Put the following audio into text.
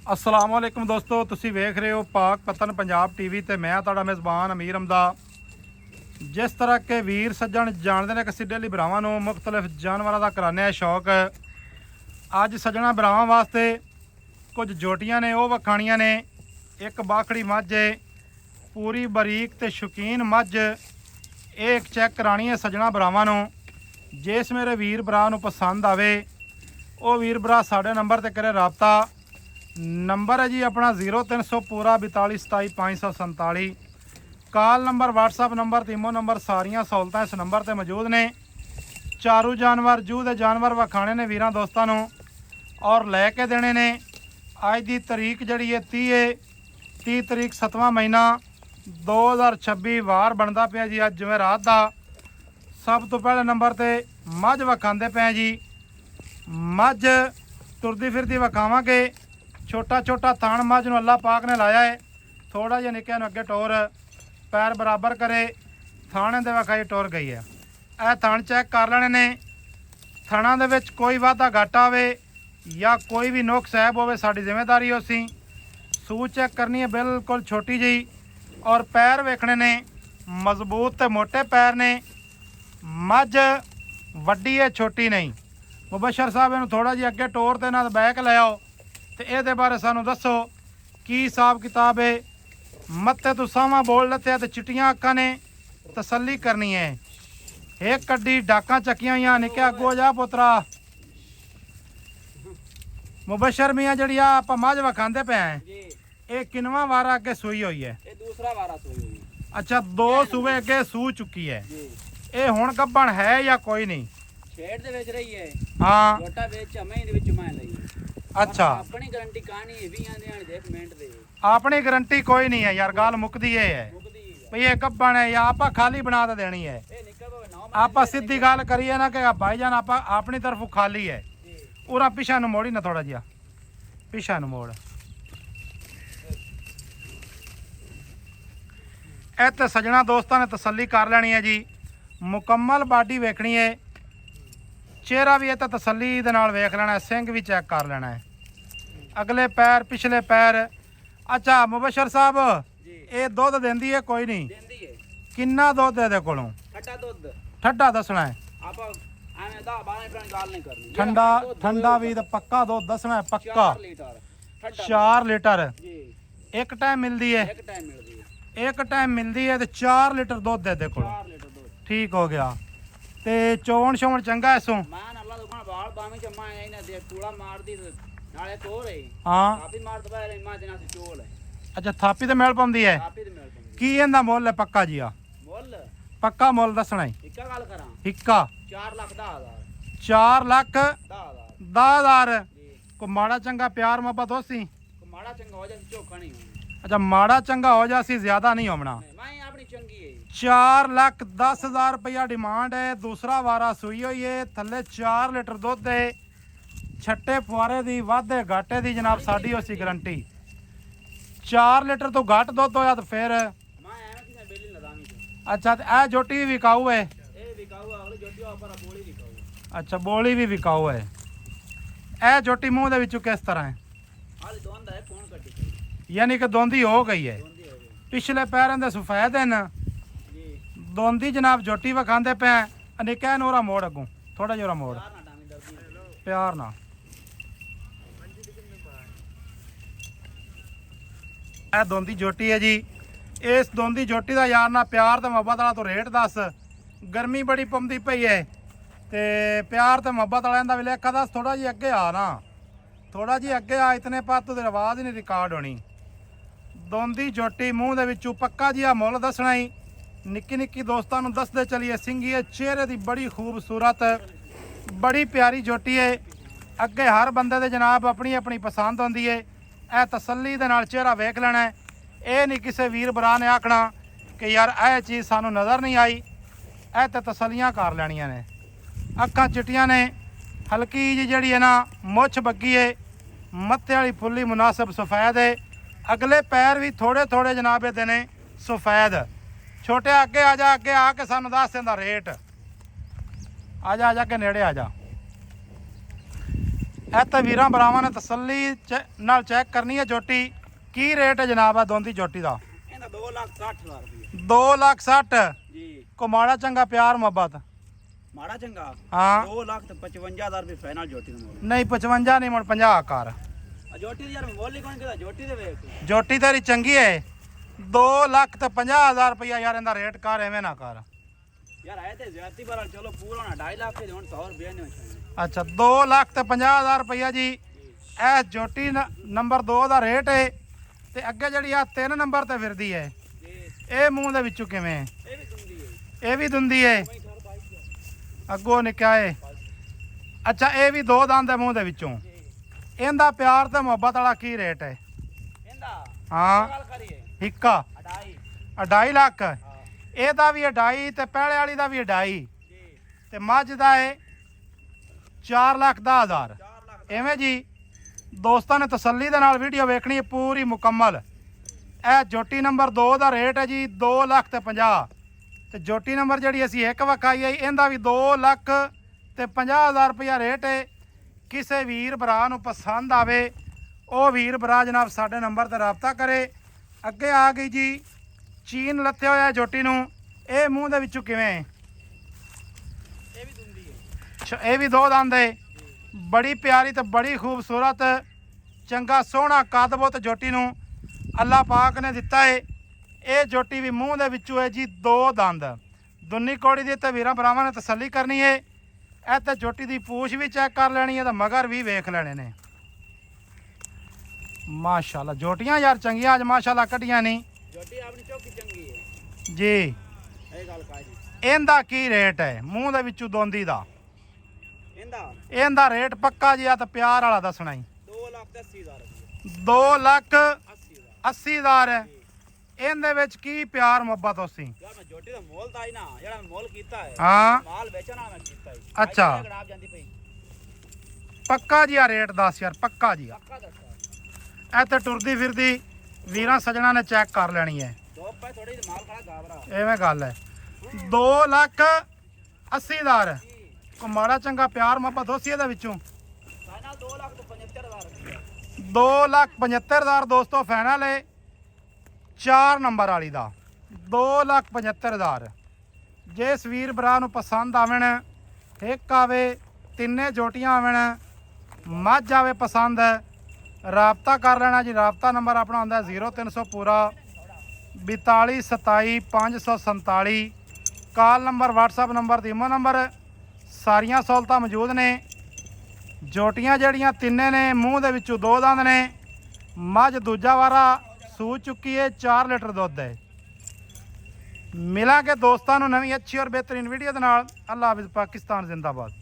अस्सलाम वालेकुम दोस्तों, तुसी वेख रहे हो पाक पतन पंजाब टीवी ते मैं तुहाडा मेज़बान अमीर अमदा। जिस तरह के वीर सज्जन जानते हैं कि असीं डेली भरावां नूं मुख्तलिफ जानवरों का कराने शौक। अज सज्जना भरावां वास्ते कुछ जोटियां ने वो वखाणियां ने। एक बाखड़ी मझ है, पूरी बरीक ते शौकीन मझ। एक चैक करानी है सज्जना भरावां नूं। जिस मेरे वीर भरा नूं पसंद आवे वो वीर भरा साढ़े नंबर ते करे राबता। नंबर है जी अपना 0300 पूरा 42 27 547। कॉल नंबर व्हाट्सअप नंबर तीमो नंबर सारिया सहूलतां इस नंबर पर मौजूद ने। चारू जानवर जू दे जानवर विखाने ने वीरां दोस्तां नूं और लैके देने ने। अज की तरीक जी है 30 तरीक 7वां महीना 2026 वार बनता पाया जी। अज जिवें रात का सब तो पहले नंबर ते मझ विखाते पे जी। मझ तुरदी फिरदी विखावांगे। छोटा छोटा थान मझ नूं अल्लाह पाक ने लाया है। थोड़ा जिहा निक्के नूं अगे टोर पैर बराबर करे थाने दे विखाई टोर गई है। यह थान चैक कर लेने ने। थाना दे विच कोई वाधा घाटा आवे या कोई भी नुक्स ऐब होवे साडी जिम्मेदारी हो सी। सूह चैक करनी है बिल्कुल छोटी जी। और पैर वेखने ने मजबूत ते मोटे पैर ने। मझ वड्डी है छोटी नहीं। मुबशर साहब इन्हूं थोड़ा जिहा अगे टोर ते नाल बैक ले आओ तो ये बारे सानू दसो की हिसाब किताब है। मत्ते तू सावा बोल लत्या तो चिट्टियां अक्खां ने तसल्ली करनी है। एक कड्डी डाका चक्कियां हुई निके अगो जा पुत्रा। मुबशर मियाँ जी आप मझ विखाते पे हैं, ये किनवा वारा अगे सूई हुई है? दूसरा वारा सूई हुई। अच्छा, 2 सूबे अगे सू चुकी है। ये हुण गब्बण है या कोई नहीं? छेड़ दे विच रही है। हाँ, छोटा विच हमें दे विच मैं लई। अच्छा, अपनी गारंटी कहानी है 20 देण दे 1 मिनट दे। अपनी गारंटी कोई नहीं है यार। गाल मुकदी है भई ये गब्बण है या आपा खाली बना तो देनी है। ए निकल भावे 9 आप सीधी गल करिए ना कि भाईजान आप अपनी तरफ खाली है। उरा पिछा नूं मोड़ी ना, थोड़ा जिहा पिछा नूं मोड़। इत्थे सजना दोस्तां ने तसल्ली कर लेनी है जी। मुकम्मल बाडी वेखनी है। चेहरा भी इत्थे तसल्ली दे नाल वेख लेना है। सिंग भी चैक कर लेना है। अगले पैर पिछले पैर। अच्छा मुबशर साहब, ये दुध देंदी है कोई नहीं? देंदी है। किन्ना दुध है दे कोलों? ठंडा दूध ठंडा दसना है। आप एवें 10 12 रुपए गाल नहीं करनी। ठंडा ठंडा भी तो पक्का दुध दसना है। पक्का 4 लीटर ठंडा 4 लीटर जी। एक टाइम मिलती है। एक टाइम मिलदी है। एक टाइम मिलती है तो 4 लीटर दुध दे दे कोलों। 4 लीटर दूध ठीक हो गया। ते चोण शोण चंगा है सो? मान अल्लाह दुकान बाल बामी चम्मा है ना दे कूड़ा मार दी नाले तोड़ है। हाँ, काफी मार दबा रे मां देना से चोल है। अच्छा थापी तो मेल पाउंदी है। काफी दे मेल पंदी की इहदा मुੱਲ है पक्का जिया? मोल पक्का मुੱਲ दसना है। इक्का गल करा हिक्का 4 लाख 10,000 4 लाख 10,000 10,000। जी। को माड़ा चंगा प्यार मोहब्बत हो सी? माड़ा चंगा हो जाए चोखा नहीं होना। अच्छा, माड़ा चंगा हो जासी, ज्यादा नहीं होना। मैं अपनी चंगी है। 4 लाख 10,000 रुपया डिमांड है। दूसरा वारा सूई हुई है। थले 4 लीटर दुध है। छट्टे फुआरे दी वाधे घाटे दी जनाब साडी हो सी गारंटी। 4 लीटर तो घट दुध होया तो फिर मैं एवें किसे बेली नदामी से। अच्छा, तो यह जोटी भी विकाऊ है? ए बिकाऊ अगली जोटी ऊपर बोली बिकाऊ। अच्छा, बोली भी विकाऊ है। यह जोटी मुंह दे विचों किस तरह है? हाल दोंदा है कौन कटी यानी कि दोंदी हो गई है। दोंदी हो गई पिछले पैरों दे सफेद हैं। जी। दोंदी जनाब जोटी विखाते पे। अनिका नोरा मोड़ अगों थोड़ा जोरा मोड़ चार ना डामी दर्दी प्यार ना। यह दोंदी जोटी है जी। इस दोंदी जोटी का यार ना प्यार तो मुहब्बत वाला तो रेट दस। गर्मी बड़ी पौंदी पई है ते प्यार तो मुहब्बत वाले का भी लेखा दस। थोड़ा जी अगे आ ना, थोड़ा जी अगे आ। इतने पात तो आवाज़ ही नहीं रिकॉर्ड होनी। दोंदी जोटी मुँह दे विचों पक्का जी मुੱਲ दसना ही। निक्की निक्की दोस्तों नूं दसदे चलिए। सिंगी है चेहरे की बड़ी खूबसूरत बड़ी प्यारी जोटी है। अगे हर बंदे दे जनाब अपनी अपनी पसंद होंदी है। यह तसल्ली दे नाल चेहरा वेख लेना है। ये नहीं किसी वीर भरा ने आखना कि यार यह चीज़ सानू नज़र नहीं आई। यह तो तसल्लियाँ कर लैनियां ने। अक्खां चिट्टियां ने, हल्की जी जी है ना मुछ बग्गी है। मत्थे वाली फुल्ली मुनासिब सफ़ैद है। अगले पैर भी थोड़े थोड़े जनाब ये ने सफ़ैद। छोटे अगे आ जा, अगे आके सानू दस इहदा रेट। आ जा के नेड़े आ जा। ਇਹ ਤਾਂ ਵੀਰਾਂ ਭਰਾਵਾਂ ਨੇ ਤਸੱਲੀ ਨਾਲ ਚੈੱਕ ਕਰਨੀ ਹੈ ਝੋਟੀ। ਕੀ ਰੇਟ ਹੈ ਜਨਾਬ ਆ ਦੋਂਦੀ ਝੋਟੀ ਦਾ? ਇਹਦਾ 2,60,000 ਰੁਪਏ 2,60,000 ਜੀ। ਕੋ ਮਾੜਾ ਚੰਗਾ ਪਿਆਰ ਮੁਹੱਬਤ? ਮਾੜਾ ਚੰਗਾ ਹਾਂ 2,55,000 ਰੁਪਏ ਫਾਈਨਲ ਝੋਟੀ ਦਾ ਮੁੱਲ। ਨਹੀਂ 55 ਨਹੀਂ ਮੁੜ 50 ਕਰ। ਆ ਝੋਟੀ ਦੀ ਯਾਰ ਮੁੱਲ ਹੀ ਕੌਣ ਕਹਿੰਦਾ, ਝੋਟੀ ਦੇ ਵੇਖ। ਝੋਟੀ ਤੇਰੀ ਚੰਗੀ ਹੈ। 2,50,000 ਰੁਪਇਆ ਯਾਰ ਇਹਦਾ ਰੇਟ ਕਰ, ਐਵੇਂ ਨਾ ਕਰ ਯਾਰ ਆਏ ਤੇ ਜ਼ਿਆਦਤੀ ਪਰ ਚਲੋ ਪੂਰਾ ਨਾ 2.5 ਲੱਖ ਦੇ ਹੁਣ 100 ਰੁਪਏ ਨਹੀਂ ਹੋਣਾ। ਅੱਛਾ 2,50,000 ਰੁਪਇਆ ਜੀ ਇਹ ਝੋਟੀ ਨੰਬਰ 2 ਦਾ ਰੇਟ ਹੈ। ਤੇ ਅੱਗੇ ਜਿਹੜੀ ਆ 3 ਨੰਬਰ ਤੇ ਫਿਰਦੀ ਹੈ, ਜੀ ਇਹ ਮੂੰਹ ਦੇ ਵਿੱਚੋਂ ਕਿਵੇਂ? ਇਹ ਵੀ ਦੁੰਦੀ ਹੈ। ਇਹ ਵੀ ਦੁੰਦੀ ਹੈ, ਅੱਗੋਂ ਨਿੱਕਾ ਹੈ। ਅੱਛਾ ਇਹ ਵੀ 2 ਦੰਦ ਹੈ ਮੂੰਹ ਦੇ ਵਿੱਚੋਂ। ਇਹਦਾ ਪਿਆਰ ਤੇ ਮੁਹੱਬਤ ਵਾਲਾ ਕੀ ਰੇਟ ਹੈ? ਇਹਦਾ ਹਾਂ ਗੱਲ ਕਰੀਏ ਹਿੱਕਾ 2.5 ਲੱਖ। ਹਾਂ ਇਹਦਾ ਵੀ 2.5 ਤੇ ਪਹਿਲੇ ਵਾਲੀ ਦਾ ਵੀ 2.5 ਜੀ। ਤੇ ਮੱਝ ਦਾ ਹੈ 4,10,000 4 ਲੱਖ ਐਵੇਂ ਜੀ। ਦੋਸਤਾਂ ਨੇ ਤਸੱਲੀ ਦੇ ਨਾਲ ਵੀਡੀਓ ਵੇਖਣੀ ਹੈ ਪੂਰੀ ਮੁਕੰਮਲ। ਇਹ ਝੋਟੀ ਨੰਬਰ 2 ਦਾ ਰੇਟ ਹੈ ਜੀ 2,50,000 ਤੇ ਝੋਟੀ ਨੰਬਰ ਜਿਹੜੀ ਅਸੀਂ ਇੱਕ ਵਿਖਾਈ ਹੈ ਇਹਦਾ ਵੀ 2,50,000 ਰੁਪਇਆ ਰੇਟ ਹੈ। ਕਿਸੇ ਵੀਰ ਭਰਾ ਨੂੰ ਪਸੰਦ ਆਵੇ ਉਹ ਵੀਰ ਭਰਾ ਜਨਾਬ ਸਾਡੇ ਨੰਬਰ ਤੇ ਰਾਬਤਾ ਕਰੇ। ਅੱਗੇ ਆ ਗਈ ਜੀ ਚੀਨ ਲੱਥਿਆ ਹੋਇਆ ਝੋਟੀ ਨੂੰ। ਇਹ ਮੂੰਹ ਦੇ ਵਿੱਚੋਂ ਕਿਵੇਂ? ਇਹ ਵੀ ਦੁੰਦੀ ਹੈ। ਅੱਛਾ ਇਹ ਵੀ 2 ਦੰਦ ਹੈ। ਬੜੀ ਪਿਆਰੀ ਤੇ ਬੜੀ ਖੂਬਸੂਰਤ ਚੰਗਾ ਸੋਹਣਾ ਕਦਬੋਤ ਝੋਟੀ ਨੂੰ ਅੱਲਾਹ ਪਾਕ ਨੇ ਦਿੱਤਾ ਹੈ। ਇਹ ਝੋਟੀ ਵੀ ਮੂੰਹ ਦੇ ਵਿੱਚੋਂ ਹੈ ਜੀ 2 ਦੰਦ। ਦੁੰਨੀ ਕੋੜੀ ਦੀ ਤੇ ਵੀਰਾਂ ਭਰਾਵਾਂ ਨੇ ਤਸੱਲੀ ਕਰਨੀ ਹੈ। ਇਹ ਤੇ ਝੋਟੀ ਦੀ ਪੂਛ ਵੀ ਚੈੱਕ ਕਰ ਲੈਣੀ ਹੈ ਤੇ ਮਗਰ ਵੀ ਵੇਖ ਲੈਣੇ ਨੇ। ਮਾਸ਼ਾਅੱਲਾ ਝੋਟੀਆਂ ਯਾਰ ਚੰਗੀਆਂ ਅੱਜ ਮਾਸ਼ਾਅੱਲਾ ਕੱਢੀਆਂ ਨਹੀਂ ਝੋਟੀ ਆਪਣੀ ਚੌਕੀ ਚੰਗੀ ਹੈ ਜੀ। ਇਹ ਗੱਲ ਕਾਜੀ। ਇਹਦਾ ਕੀ ਰੇਟ ਹੈ ਮੂੰਹ ਦੇ ਵਿੱਚੋਂ ਦੋਂਦੀ ਦਾ? ਇਹਦਾ ਰੇਟ ਪੱਕਾ ਜੀ ਆ ਤਾਂ ਪਿਆਰ ਵਾਲਾ ਦੱਸਣਾ ਹੀ। 2,80,000 ਰੁਪਏ 2,80,000 ਹੈ। ਇਹਦੇ ਵਿੱਚ ਕੀ ਪਿਆਰ ਮੁਹੱਬਤ ਹੋਸੀ? ਯਾਰ ਮੈਂ ਝੋਟੀ ਦਾ ਮੁੱਲ ਤਾਂ ਹੀ ਨਾ ਜਿਹੜਾ ਮੈਂ ਮੁੱਲ ਕੀਤਾ ਹੈ ਹਾਂ ਮਾਲ ਵੇਚਣਾ ਮੈਂ ਕੀਤਾ ਹੈ। ਅੱਛਾ ਖਰਾਬ ਜਾਂਦੀ ਪਈ ਪੱਕਾ ਜੀ ਆ ਰੇਟ ਦੱਸ ਯਾਰ ਪੱਕਾ ਜੀ ਆ। ਪੱਕਾ ਦੱਸੋ। ਇਹ ਤੇ ਟੁਰਦੀ ਫਿਰਦੀ ਵੀਰਾਂ ਸੱਜਣਾ ਨੇ ਚੈੱਕ ਕਰ ਲੈਣੀ ਹੈ। ਦੋ ਪੈ ਥੋੜੀ ਜਿਹੀ ਮਾਲ ਖੜਾ ਗਾਬਰਾ ਐਵੇਂ ਗੱਲ ਹੈ। 2,80,000 ਕੋ ਮਾੜਾ ਚੰਗਾ ਪਿਆਰ ਮੁਹੱਬਤ ਹੋਸੀ ਇਹਦੇ ਵਿੱਚੋਂ। ਫਾਈਨਲ 2,75,000 ਰੁਪਏ 2,75,000 ਦੋਸਤੋ ਫਾਈਨਲ ਹੈ 4 ਨੰਬਰ ਵਾਲੀ ਦਾ 2,75,000। ਜਿਸ ਵੀਰ ਭਰਾ ਨੂੰ ਪਸੰਦ ਆਵਣ ਇੱਕ ਆਵੇ ਤਿੰਨੇ ਝੋਟੀਆਂ ਆਵਣ ਮੱਝ ਆਵੇ ਪਸੰਦ ਰਾਬਤਾ ਕਰ ਲੈਣਾ ਜੀ। ਰਾਬਤਾ ਨੰਬਰ ਆਪਣਾ ਹੁੰਦਾ 0300 ਪੂਰਾ 42 27 547। Call number WhatsApp number ਦੀਮੋ number ਸਾਰੀਆਂ ਸਹੂਲਤਾਂ ਮੌਜੂਦ ਨੇ। ਝੋਟੀਆਂ ਜਿਹੜੀਆਂ ਤਿੰਨੇ ਨੇ ਮੂੰਹ ਦੇ ਵਿੱਚੋਂ 2 ਦੰਦ ਨੇ। ਮੱਝ ਦੂਜਾ ਵਾਰਾ ਸੂ ਚੁੱਕੀ ਹੈ 4 ਲੀਟਰ ਦੁੱਧ ਹੈ। ਮਿਲਾਂਗੇ ਦੋਸਤਾਂ ਨੂੰ ਨਵੀਂ ਅੱਛੀ ਔਰ ਬਿਹਤਰੀਨ ਵੀਡੀਓ ਦੇ ਨਾਲ। ਅੱਲਾਹ ਹਾਫਿਜ਼। ਪਾਕਿਸਤਾਨ ਜ਼ਿੰਦਾਬਾਦ।